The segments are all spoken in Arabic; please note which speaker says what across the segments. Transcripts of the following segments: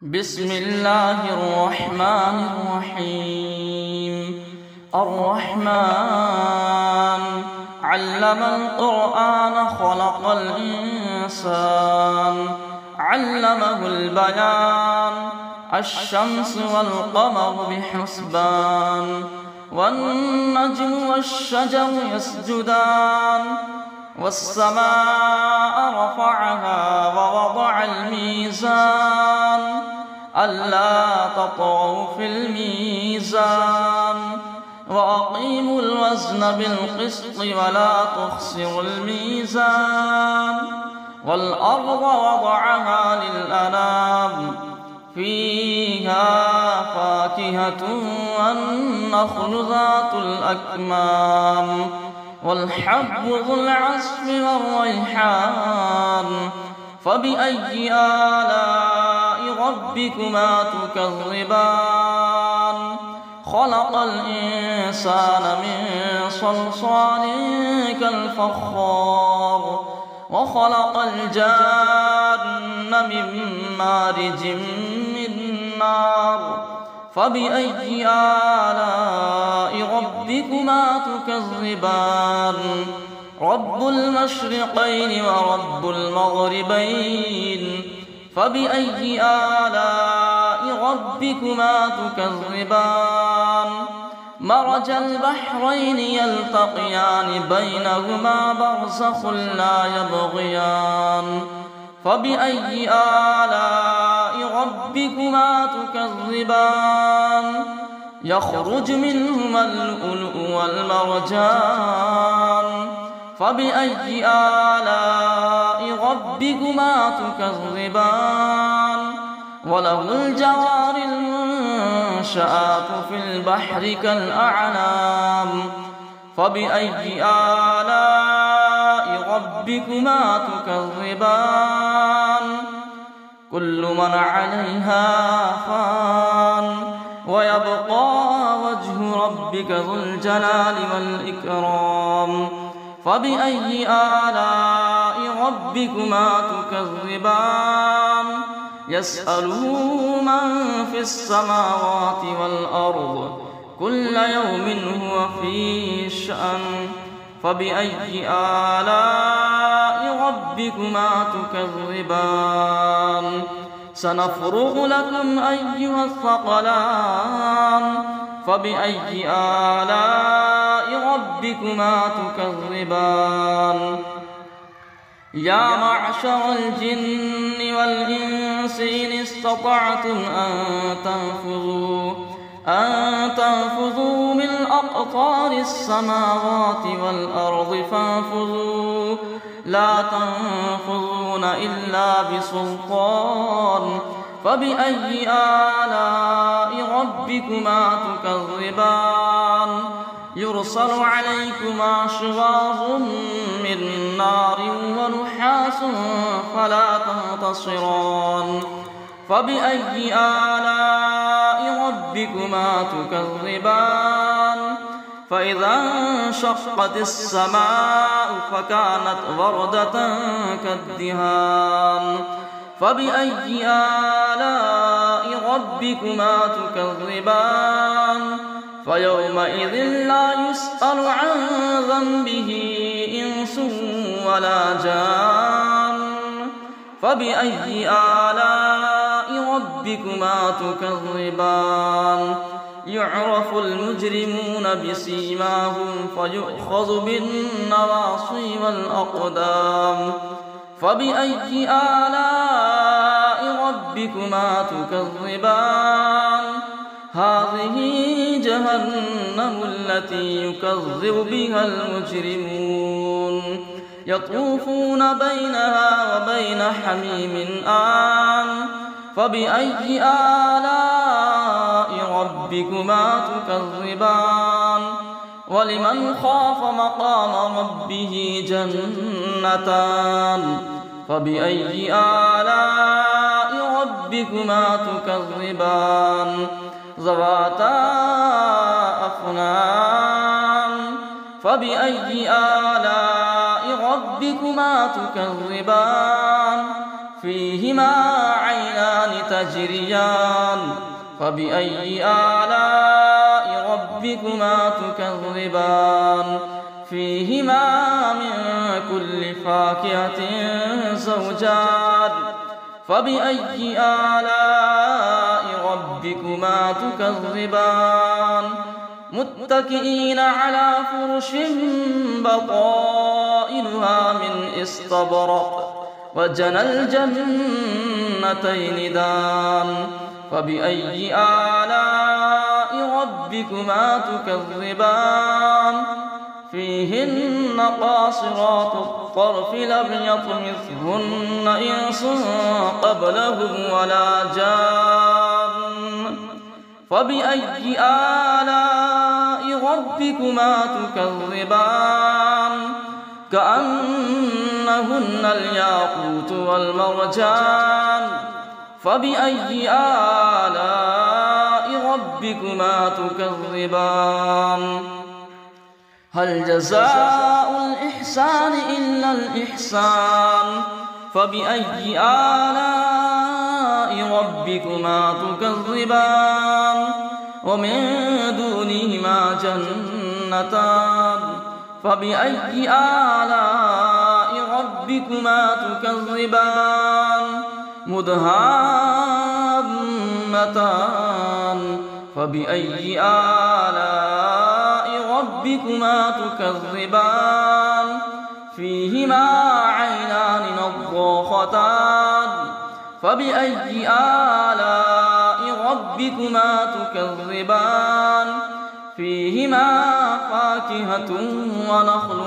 Speaker 1: بسم الله الرحمن الرحيم. الرحمن علم القرآن خلق الإنسان علمه البيان. الشمس والقمر بحسبان والنجم والشجر يسجدان والسماء رفعها ووضع الميزان ألا تطغوا في الميزان وأقيموا الوزن بالقسط ولا تخسروا الميزان. والأرض وضعها للأنام فيها فاكهة والنخل ذات الأكمام والحب ذو العصف والريحان. فبأي آلاء ربكما تكذبان؟ خلق الإنسان من صلصال كالفخار وخلق الجان من مارج من نار. فبأي آلاء ربكما تكذبان؟ رب المشرقين ورب المغربين. فبأي آلاء ربكما تكذبان؟ مرج البحرين يلتقيان بينهما برزخ لا يبغيان. فبأي آلاء ربكما تكذبان؟ يخرج منهما اللؤلؤ والمرجان. فبأي آلاء ربكما تكذبان؟ وله الجوار المنشآت في البحر كالأعلام. فبأي آلاء ربكما تكذبان؟ كل من عليها فان ويبقى وجه ربك ذو الجلال والإكرام. فبأي آلاء ربكما تكذبان؟ يسأله من في السماوات والأرض كل يوم هو في شأن. فبأي آلاء ربكما تكذبان؟ سنفرغ لكم أيها الثقلان. فبأي آلاء ربكما تكذبان؟ يا معشر الجن والإنس إن استطعتم أن تنفذوا من أقطار السماوات والأرض فانفذوا لا تنفذون إلا بسلطان. فبأي آلاء ربكما تكذبان؟ يرسل عليكما شواظ من نار ونحاس فلا تنتصران. فبأي آلاء ربكما تكذبان؟ فإذا انشقت السماء فكانت وردة كالدهان. فبأي آلاء ربكما تكذبان؟ فيومئذ لا يسأل عن ذنبه إنس ولا جان. فبأي آلاء ربكما تكذبان؟ يعرف المجرمون بسيماهم فيؤخذ بالنواصي والأقدام. فبأي آلاء ربكما تكذبان؟ هذه جهنم التي يكذب بها المجرمون يطوفون بينها وبين حميم آن. فبأي آلاء ربكما تكذبان؟ ولمن خاف مقام ربه جنتان. فبأي آلاء ربكما تكذبان؟ ذواتا أفنان. فبأي آلاء ربكما تكذبان؟ فيهما عينان تجريان فبأي آلاء ربكما تكذبان فيهما من كل فاكهة زوجان فبأي آلاء ربكما تكذبان متكئين على فرش بطائنها من استبرق وجنى الجنتين دان فبأي آلاء ربكما تكذبان فيهن قاصرات الطرف لم يطمثهن إنس قبلهم ولا جان فبأي آلاء ربكما تكذبان كأنهن الياقوت والمرجان فبأي آلاء ربكما تكذبان هل جزاء الإحسان إلا الإحسان فبأي آلاء ربكما تكذبان ومن دونهما جنتان فبأي آلاء ربكما تكذبان مدهامتان فبأي آلاء ربكما تكذبان فيهما عينان نضاختان فبأي آلاء ربكما تكذبان فيهما فاكهة ونخل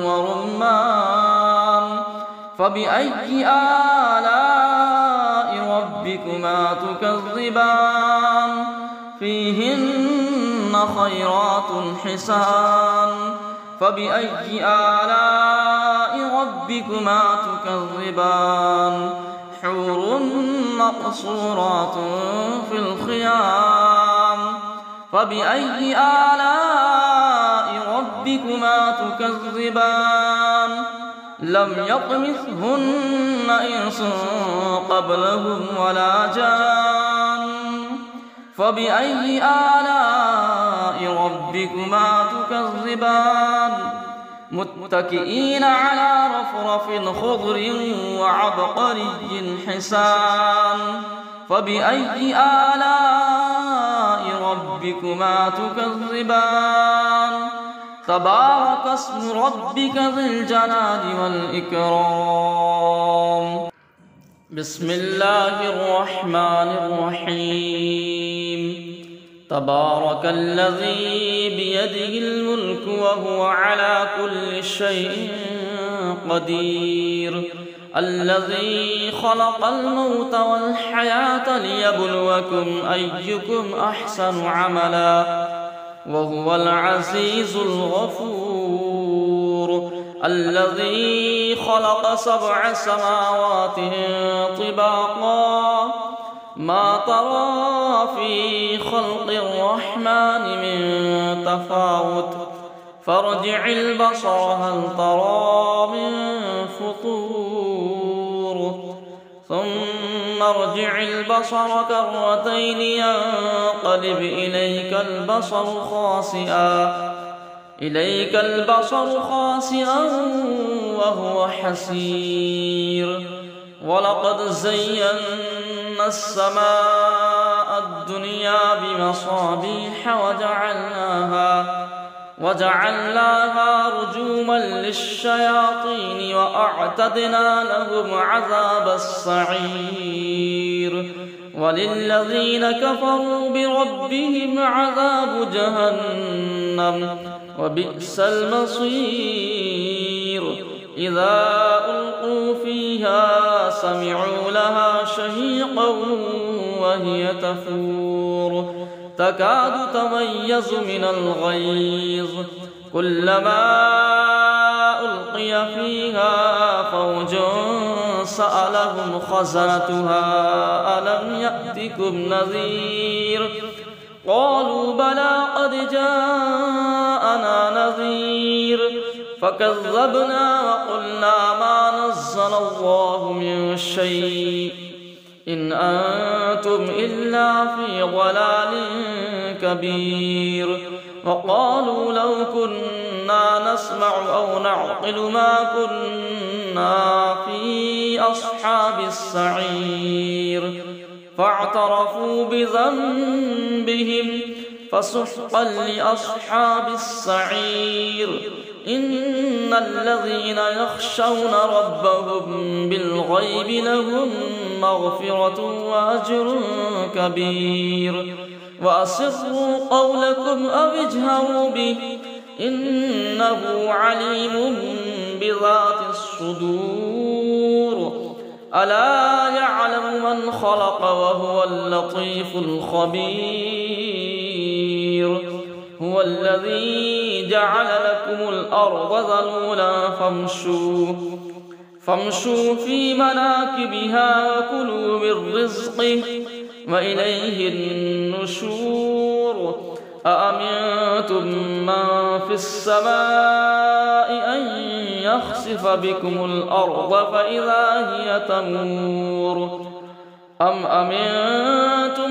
Speaker 1: ورمان فبأي آلاء ربكما تكذبان فيهن خيرات حسان فبأي آلاء ربكما تكذبان حور مقصورات في الخيام فبأي آلاء ربكما تكذبان لم يطمثهن إنس قبلهم ولا جان فبأي آلاء ربكما تكذبان متكئين على رفرف خضر وعبقري حسان فبأي آلاء ربكما تكذبان تبارك اسم ربك ذي الجلال والإكرام بسم الله الرحمن الرحيم تبارك الذي بيده الملك وهو على كل شيء قدير الذي خلق الموت والحياة ليبلوكم أيكم أحسن عملا وهو العزيز الغفور الذي خلق 7 سماوات طباقا ما ترى في خلق الرحمن من تفاوت فارجع البصر هل ترى من فطور ثم ارجع البصر كرتين ينقلب إليك البصر خاسئا وهو حسير ولقد زينا السماء الدنيا بمصابيح وجعلناها رجوما للشياطين وأعتدنا لهم عذاب السعير وللذين كفروا بربهم عذاب جهنم وبئس المصير إذا ألقوا فيها سمعوا لها شهيقا وهي تفور تكاد تميز من الغيظ كلما ألقي فيها فوج سألهم خزنتها ألم يأتكم نذير قالوا بلى قد جاءنا نذير فكذبنا وقلنا ما نزل الله من شيء إن أنتم إلا في ضلال كبير. وقالوا لو كنا نسمع أو نعقل ما كنا في أصحاب السعير فاعترفوا بذنبهم فسحقا لأصحاب السعير. إن الذين يخشون ربهم بالغيب لهم مغفرة وأجر كبير. وأسروا قولكم أو اجهروا به إنه عليم بذات الصدور. ألا يعلم من خلق وهو اللطيف الخبير. هو الذي جعل لكم الأرض ذلولا فامشوا في مناكبها وكلوا من رزقه وإليه النشور. أأمنتم من في السماء أن يخسف بكم الأرض فإذا هي تمور أم أمنتم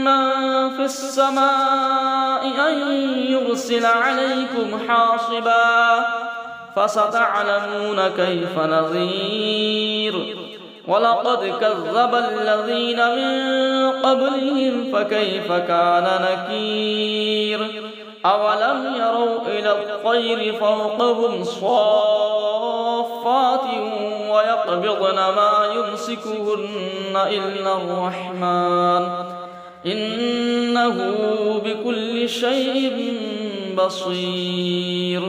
Speaker 1: من في السماء أن يرسل عليكم حاصبا فستعلمون كيف نذير. ولقد كذب الذين من قبلهم فكيف كان نكير. أولم يروا إلى الطير فوقهم صافات ويقبضن ما يمسكهن إلا الرحمن إنه بكل شيء بصير.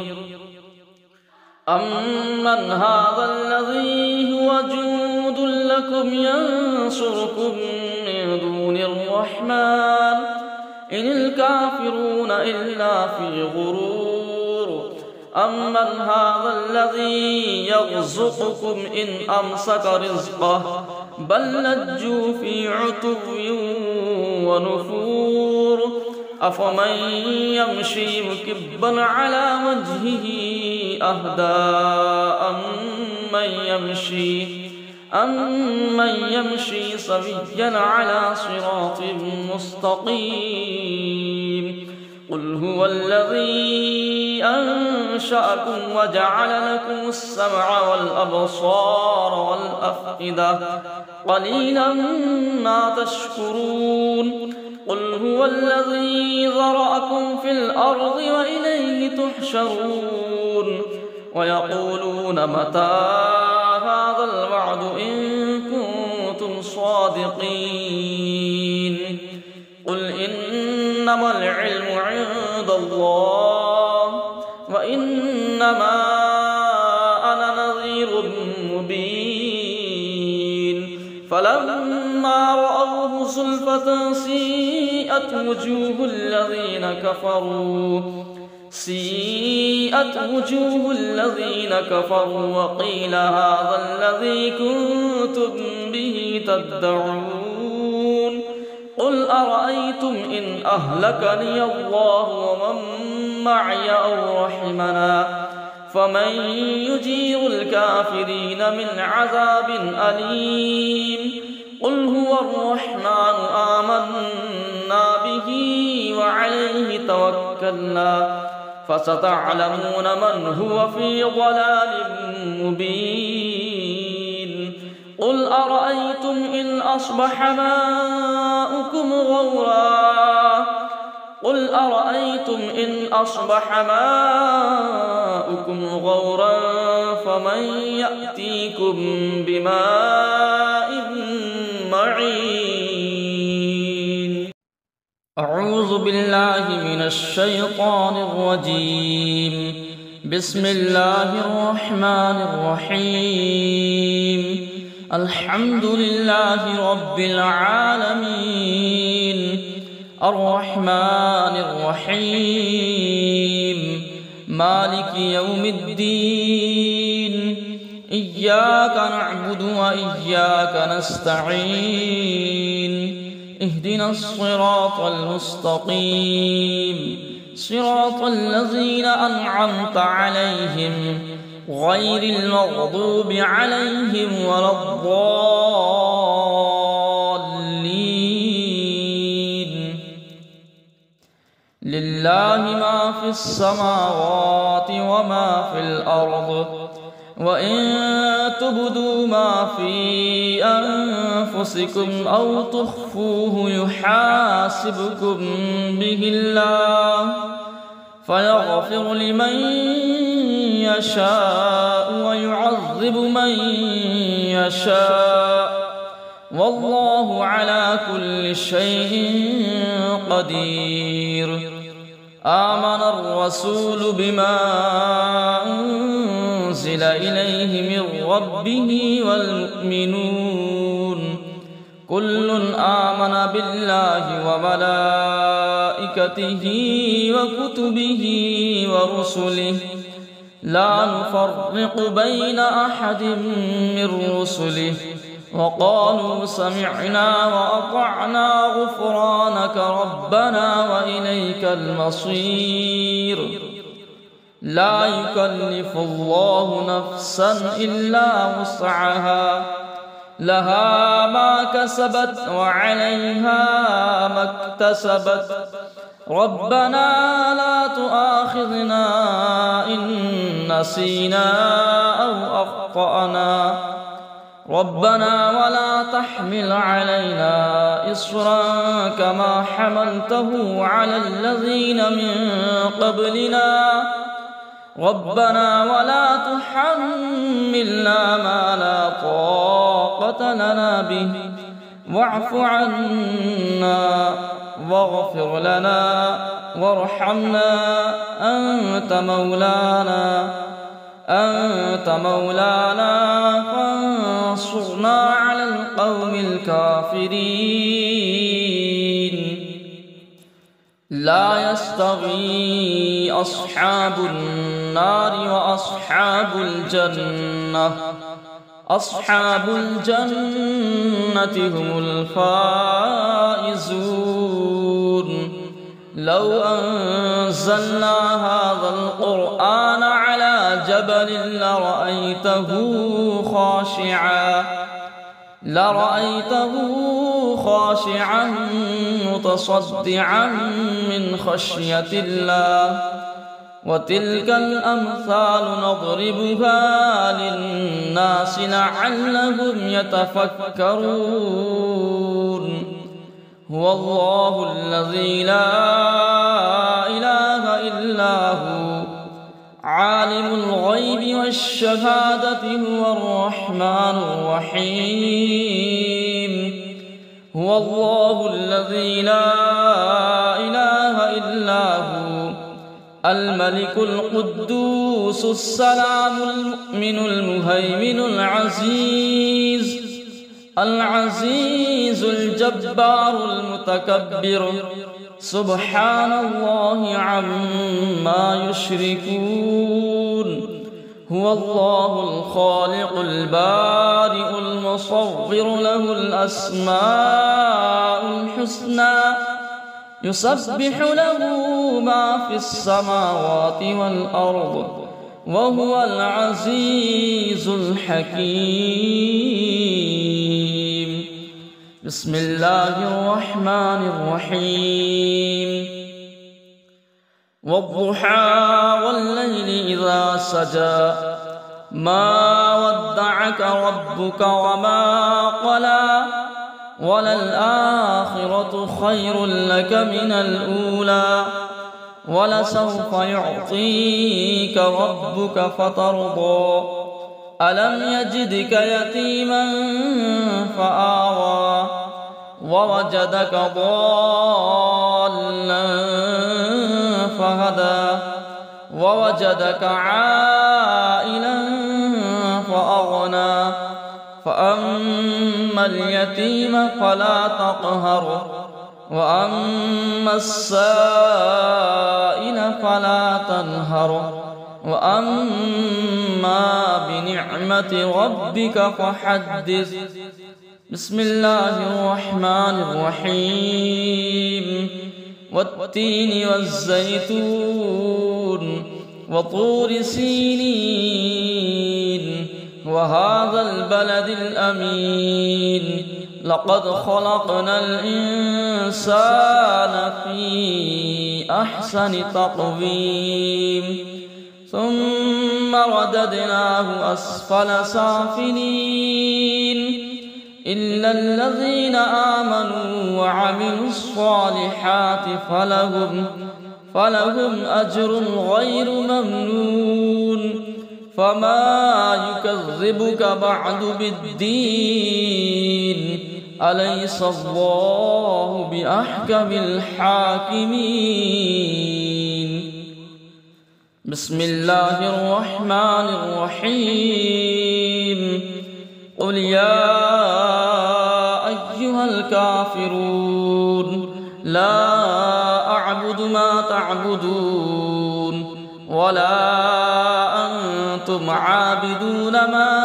Speaker 1: أمن هذا الذي هو جند لكم ينصركم من دون الرحمن إن الكافرون إلا في غرور. أمن هذا الذي يرزقكم إن أمسك رزقه بل لجوا في عتو ونفور. أفمن يمشي مكبا على وجهه أهدى أمن يمشي سويا على صراط مستقيم. قل هو الذي أنشأكم وجعل لكم السمع والأبصار والأفئدة قليلا ما تشكرون. قل هو الذي ذرأكم في الأرض وإليه تحشرون. ويقولون متى هذا الوعد إن كنتم صادقين. قل إنما العلم عند الله وإنما أنا نذير مبين. فلما رأوه زلفة سيئت وجوه الذين كفروا وقيل هذا الذي كنتم به تدعون. قل أرأيتم إن أهلكني الله ومن معي أو رحمنا فمن يجير الكافرين من عذاب أليم. قل هو الرحمن آمنا به وعليه توكلنا فستعلمون من هو في ضلال مبين. قل أرأيتم إن أصبح ماؤكم غورا فمن يأتيكم بماء معين. أعوذ بالله من الشيطان الرجيم. بسم الله الرحمن الرحيم. الحمد لله رب العالمين الرحمن الرحيم مالك يوم الدين. إياك نعبد وإياك نستعين. اهدنا الصراط المستقيم صراط الذين أنعمت عليهم غير المغضوب عليهم ولا الضالين. لله ما في السماوات وما في الأرض وإن تبدوا ما في أنفسكم أو تخفوه يحاسبكم به الله فيغفر لمن يشاء ويعذب من يشاء والله على كل شيء قدير. آمن الرسول بما أنزل إليه من ربه والمؤمنون كل آمن بالله وملائكته وكتبه ورسله لا نفرق بين أحد من رسله وقالوا سمعنا وأطعنا غفرانك ربنا وإليك المصير. لا يكلف الله نفسا إلا وسعها لها ما كسبت وعليها ما اكتسبت ربنا لا تؤاخذنا إن نسينا أو أخطأنا ربنا ولا تحمل علينا إصرا كما حملته على الذين من قبلنا ربنا ولا تحملنا ما لا طاقة لنا به واعف عنا واغفر لنا وارحمنا أنت مولانا فانصرنا على القوم الكافرين. لا يستوي أصحاب النار وأصحاب الجنة أصحاب الجنة هم الفائزون. لو أنزلنا هذا القرآن على جبل لرأيته خاشعا متصدعا من خشية الله وتلك الأمثال نضربها للناس لعلهم يتفكرون. هو الله الذي لا إله إلا هو عالم الغيب والشهادة هو الرحمن الرحيم. هو الله الذي لا إله إلا هو الملك القدوس السلام المؤمن المهيمن العزيز الجبار المتكبر سبحان الله عما يشركون. هو الله الخالق البارئ المصور له الأسماء الحسنى يسبح له ما في السماوات والأرض وهو العزيز الحكيم. بسم الله الرحمن الرحيم. والضحى والليل إذا سجى ما ودعك ربك وما قلى وللآخرة خير لك من الأولى ولسوف يعطيك ربك فترضى. ألم يجدك يتيما فآوى ووجدك ضالا فهدى ووجدك عائلا فأغنى فأما اليتيم فلا تقهر وأما السائل فلا تنهر وأما بنعمة ربك فحدث. بسم الله الرحمن الرحيم. والتين والزيتون وطور سينين وهذا البلد الأمين لقد خلقنا الإنسان في أحسن تقويم ثم رددناه أسفل سافلين إلا الذين آمنوا وعملوا الصالحات فلهم أجر غير ممنون فما يكذبك بعد بالدين أليس الله بأحكم الحاكمين بسم الله الرحمن الرحيم قل يا أيها الكافرون لا أعبد ما تعبدون ولا أنتم عابدون ما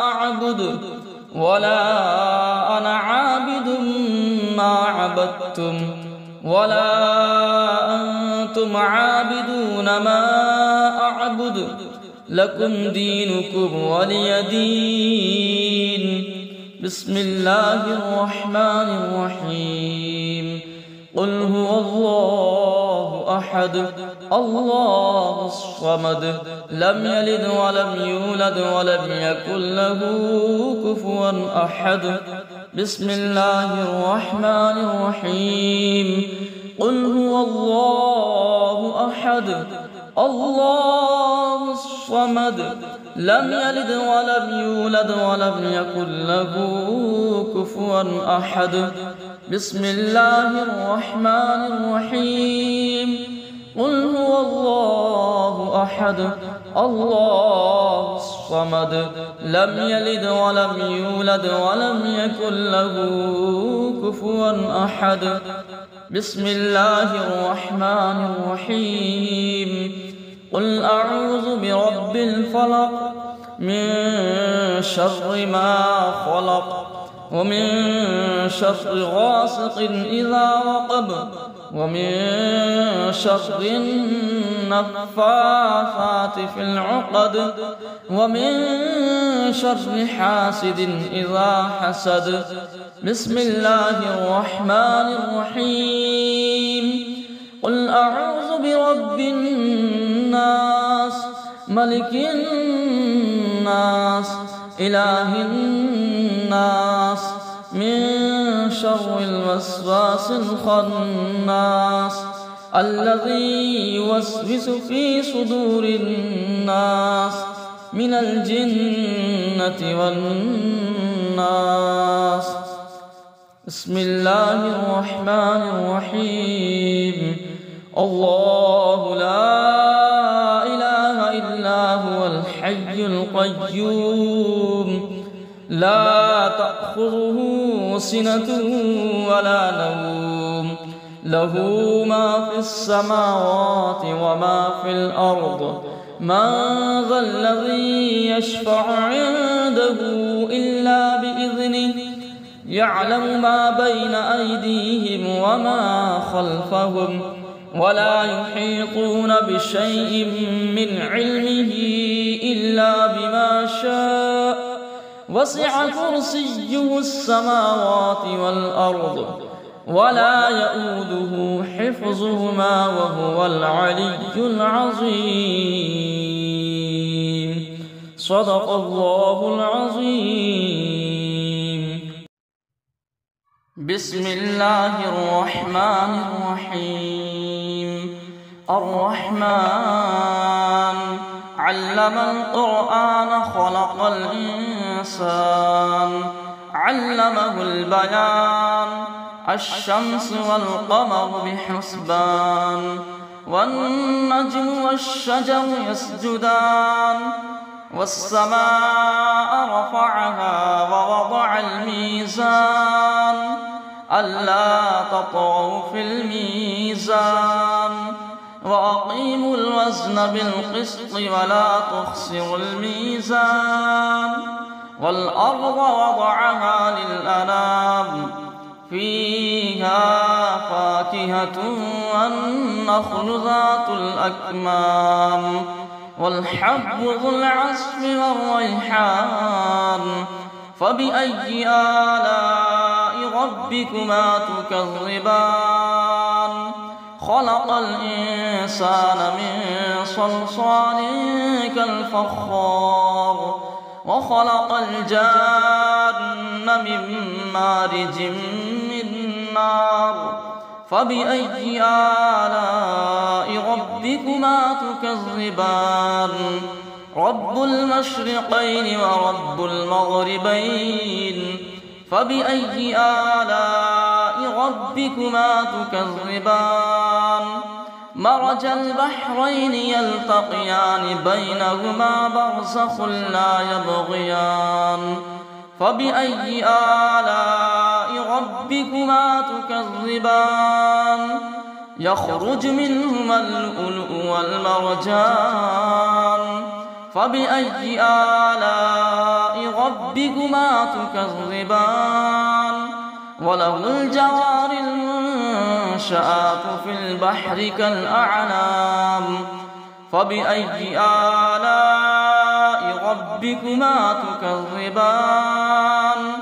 Speaker 1: أعبد ولا أنا عابد ما عبدتم ولا أنتم عابدون ما أعبد لكم دينكم ولي دين بسم الله الرحمن الرحيم قل هو الله أحد الله الصمد لم يلد ولم يولد ولم يكن له كفوا أحد بسم الله الرحمن الرحيم قل هو الله أحد الله الصمد لم يلد ولم يولد ولم يكن له كفوا أحد بسم الله الرحمن الرحيم قل هو الله أحد الله الصمد لم يلد ولم يولد ولم يكن له كفوا أحد بسم الله الرحمن الرحيم قل أعوذ برب الفلق من شر ما خلق ومن شر غاسق إذا وقب ومن شر النفاثات في العقد ومن شر حاسد إذا حسد بسم الله الرحمن الرحيم قل أعوذ برب الناس ملك الناس إله الناس من شر الوسواس الخناس الذي يوسوس في صدور الناس من الجنة والناس بسم الله الرحمن الرحيم الله لا إله إلا هو الحي القيوم لا تأخذه سنة ولا نوم له ما في السماوات وما في الأرض من ذا الذي يشفع عنده إلا بإذنه يعلم ما بين أيديهم وما خلفهم ولا يحيطون بشيء من علمه إلا بما شاء وسع كرسيه السماوات والأرض ولا يؤوده حفظهما وهو العلي العظيم صدق الله العظيم بسم الله الرحمن الرحيم الرحمن علم القرآن خلق الإنسان علمه البيان الشمس والقمر بحسبان والنجم والشجر يسجدان والسماء رفعها ووضع الميزان ألا تطغوا في الميزان وأقيموا الوزن بالقسط ولا تخسروا الميزان والأرض وضعها للأنام فيها فاكهة والنخل ذات الأكمام والحب ذو العصف والريحان فبأي آلاء ربكما تكذبان خلق الإنسان من صلصال كالفخار وخلق الجان من مارج من نار فبأي آلاء ربكما تكذبان رب المشرقين ورب المغربين فبأي آلاء ربكما تكذبان مرج البحرين يلتقيان بينهما برزخ لا يبغيان فبأي آلاء ربكما تكذبان يخرج منهما اللؤلؤ والمرجان فبأي آلاء ربكما تكذبان وله الجوار المنشآت في البحر كالأعلام فبأي آلاء ربكما تكذبان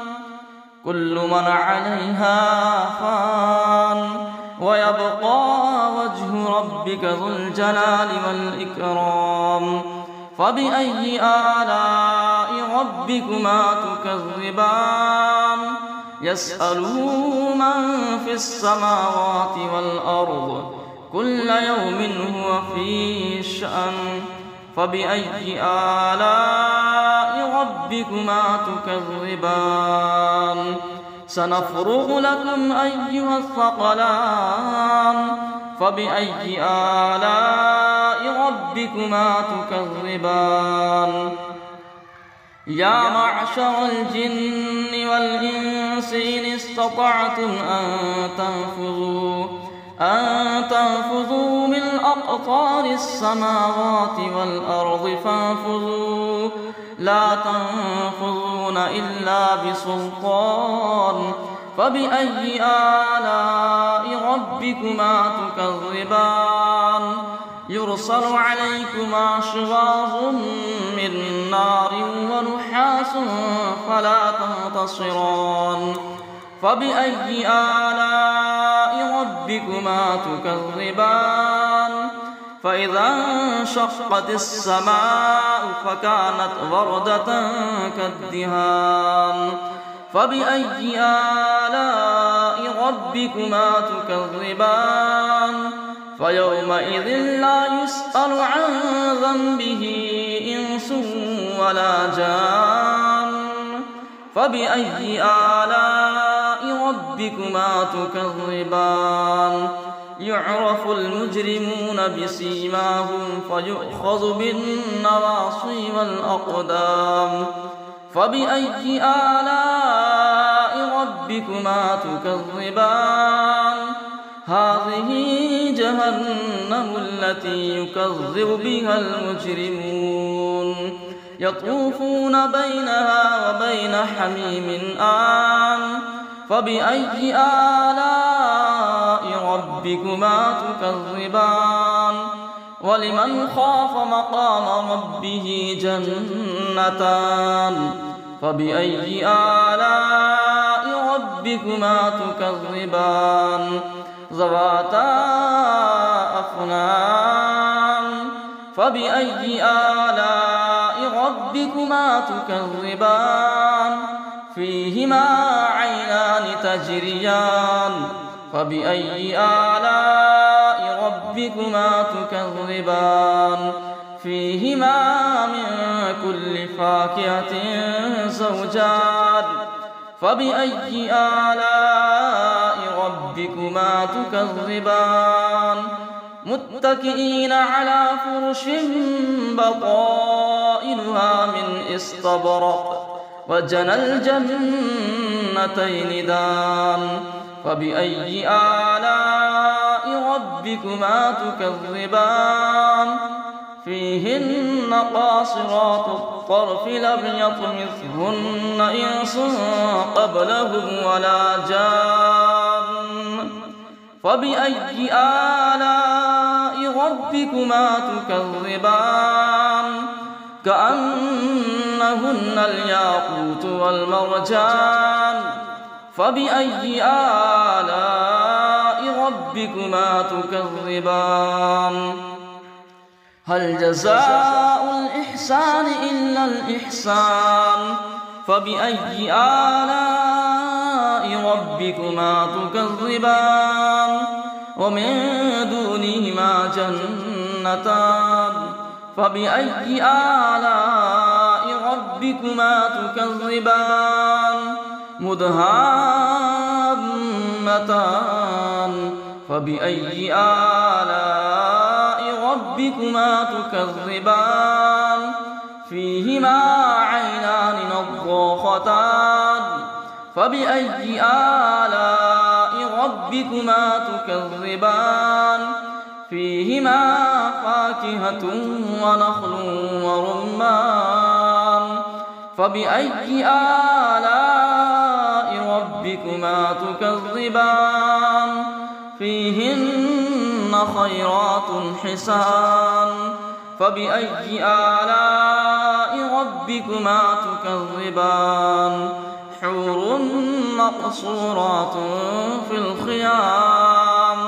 Speaker 1: كل من عليها فان ويبقى وجه ربك ذو الجلال والإكرام فبأي آلاء ربكما تكذبان يسأله من في السماوات والأرض كل يوم هو في شأن فبأي آلاء ربكما تكذبان سنفرغ لكم أيها الثقلان فبأي آلاء ربكما تكذبان يا معشر الجن والإنس إن استطعتم أن تنفذوا من أقطار السماوات والأرض فانفذوا لا تنفذون إلا بسلطان فبأي آلاء ربكما تكذبان يرسل عليكما شواظ من نار ونحاس فلا تنتصران فبأي آلاء ربكما تكذبان فإذا انشقت السماء فكانت وردة كالدهان فبأي آلاء ربكما تكذبان فيومئذ لا يسأل عن ذنبه إنس ولا جان فبأي آلاء ربكما تكذبان يعرف المجرمون بسيماهم فيؤخذ بالنواصي والأقدام فبأي آلاء ربكما تكذبان هذه جهنم التي يكذب بها المجرمون يطوفون بينها وبين حميم آن فبأي آلاء ربكما تكذبان ولمن خاف مقام ربه جنتان فبأي آلاء ربكما تكذبان ذواتا أفنان فبأي آلاء ربكما تكذبان فيهما عينان تجريان فبأي آلاء ربكما تكذبان فيهما من كل فاكهة زوجان فبأي آلاء ربكما تكذبان متكئين على فرش بطائنها من استبرق وجنى الجنتين دان فبأي آلاء ربكما تكذبان فيهن قاصرات الطرف لم يطمثهن إنس قبلهم ولا جان فبأي آلاء ربكما تكذبان كأنهن الياقوت والمرجان فبأي آلاء ربكما تكذبان هل جزاء الإحسان إلا الإحسان فبأي آلاء ربكما تكذبان ومن دونهما جنتان فبأي آلاء ربكما تكذبان مدهامتان فبأي آلاء ربكما تكذبان فيهما عينان نضاختان فبأي آلاء ربكما تكذبان فيهما فاكهة ونخل ورمان فبأي آلاء ربكما تكذبان فيهن خيرات حسان فبأي آلاء ربكما تكذبان حور مقصورات في الخيام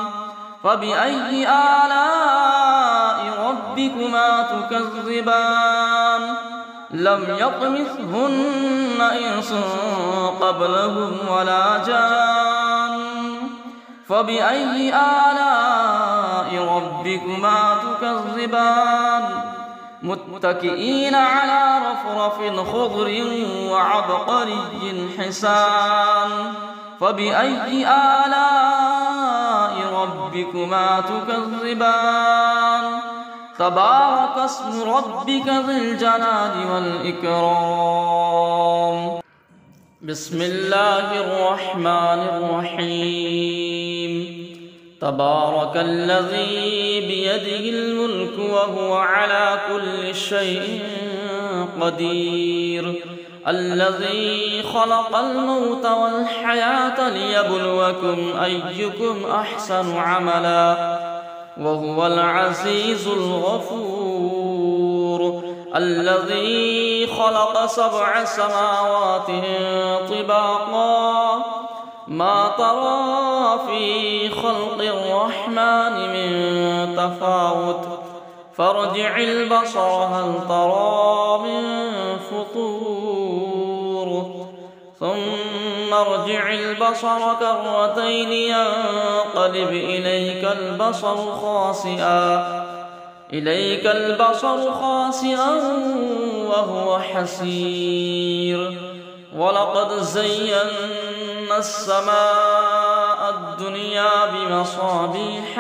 Speaker 1: فبأي آلاء ربكما تكذبان لم يطمثهن إنس قبلهم ولا جان فبأي آلاء ربكما تكذبان متكئين على رفرف خضر وعبقري حسان فبأي آلاء ربكما تكذبان تبارك اسم ربك ذي الجلال والإكرام بسم الله الرحمن الرحيم تبارك الذي بيده الملك وهو على كل شيء قدير الذي خلق الموت والحياة ليبلوكم أيكم أحسن عملا وهو العزيز الغفور الذي خلق 7 سماوات طباقا ما ترى في خلق الرحمن من تفاوت فارجع البصر هل ترى من فطور ثم ارجع البصر كرتين ينقلب إليك البصر خاسئا وهو حسير ولقد زينا السماء الدنيا بمصابيح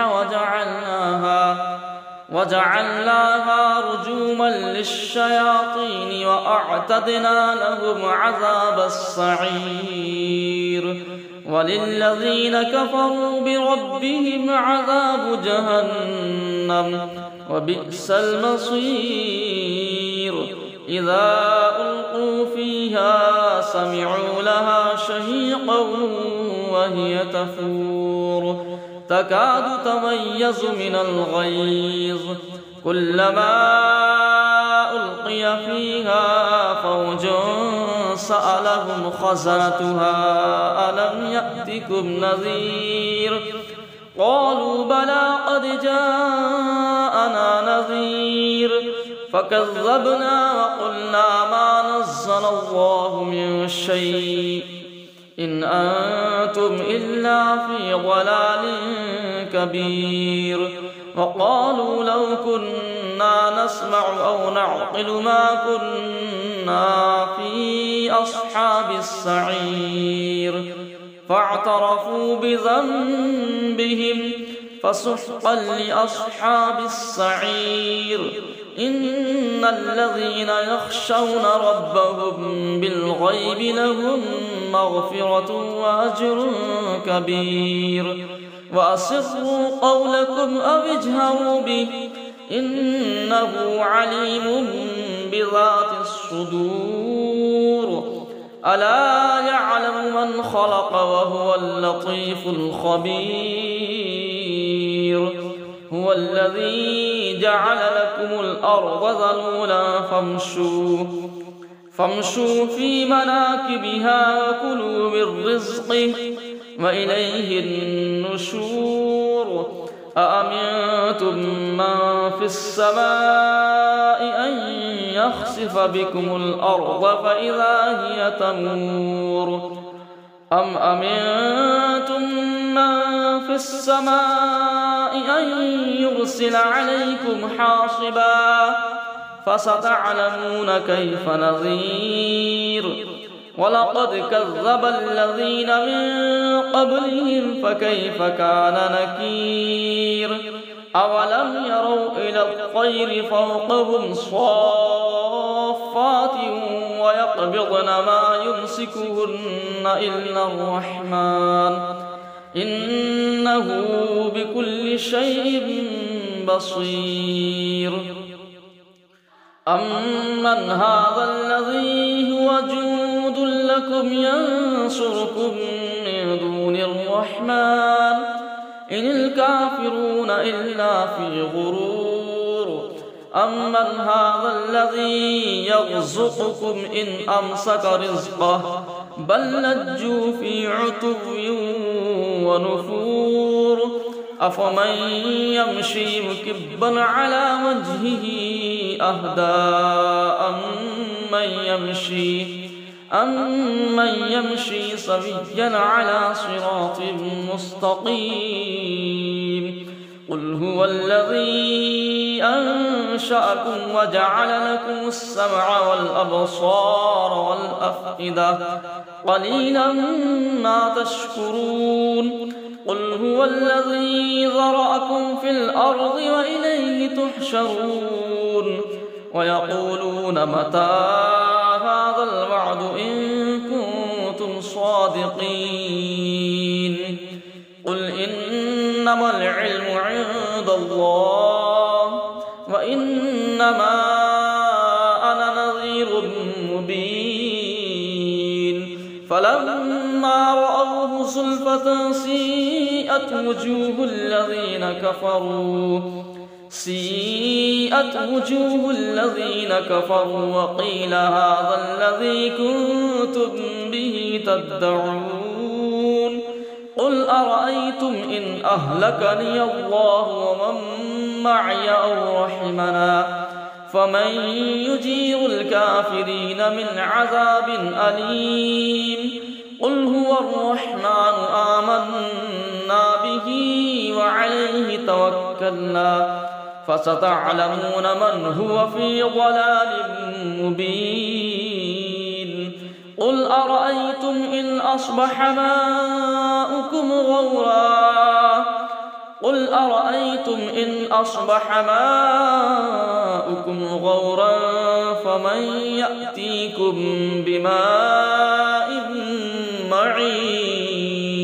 Speaker 1: وجعلناها رجوما للشياطين وأعتدنا لهم عذاب السعير وللذين كفروا بربهم عذاب جهنم وبئس المصير إذا ألقوا فيها سمعوا لها شهيقا وهي تفور تكاد تميز من الغيظ كلما ألقي فيها فوج سألهم خزنتها ألم يأتكم نذير قالوا بلى قد جاءنا نذير فكذبنا وقلنا ما نزل الله من شيء إن أنتم إلا في ضلال كبير وقالوا لو كنا نسمع أو نعقل ما كنا في أصحاب السعير فاعترفوا بذنبهم فسحقا لأصحاب السعير إن الذين يخشون ربهم بالغيب لهم مغفرة وأجر كبير وأسروا قولكم أو اجهروا به إنه عليم بذات الصدور ألا يعلم من خلق وهو اللطيف الخبير هو الذي جعل لكم الأرض ذلولا فامشوا في مناكبها وكلوا من رزقه وإليه النشور أأمنتم من في السماء أن يخسف بكم الأرض فإذا هي تمور أم أمنتم من في السماء أن يرسل عليكم حاصبا فستعلمون كيف نذير ولقد كذب الذين من قبلهم فكيف كان نكير أولم يروا إلى الطير فوقهم صافات ويقبضن ما يمسكهن إلا الرحمن إنه بكل شيء بصير أمن هذا الذي هو جند لكم ينصركم من دون الرحمن إن الكافرون إلا في غرور أمن هذا الذي يرزقكم إن أمسك رزقه بل لجوا في عتو ونفور أفمن يمشي مكبا على وجهه أهدى أمن يمشي سويا على صراط مستقيم قل هو الذي أنشأكم وجعل لكم السمع والأبصار والأفئدة قليلا ما تشكرون قل هو الذي ذرأكم في الأرض وإليه تحشرون ويقولون متى هذا الوعد إن كنتم صادقين قل إنما العلم عند الله وإنما أنا نذير مبين فلما رأوه زلفة سيئت وجوه الذين كفروا وقيل هذا الذي كنتم به تدعون قل أرأيتم إن أهلكني الله ومن معي أو رحمنا فمن يجير الكافرين من عذاب أليم قل هو الرحمن آمنا به وعليه توكلنا فستعلمون من هو في ضلال مبين قل أرأيتم إن أصبح ماؤكم غورا فمن يأتيكم بماء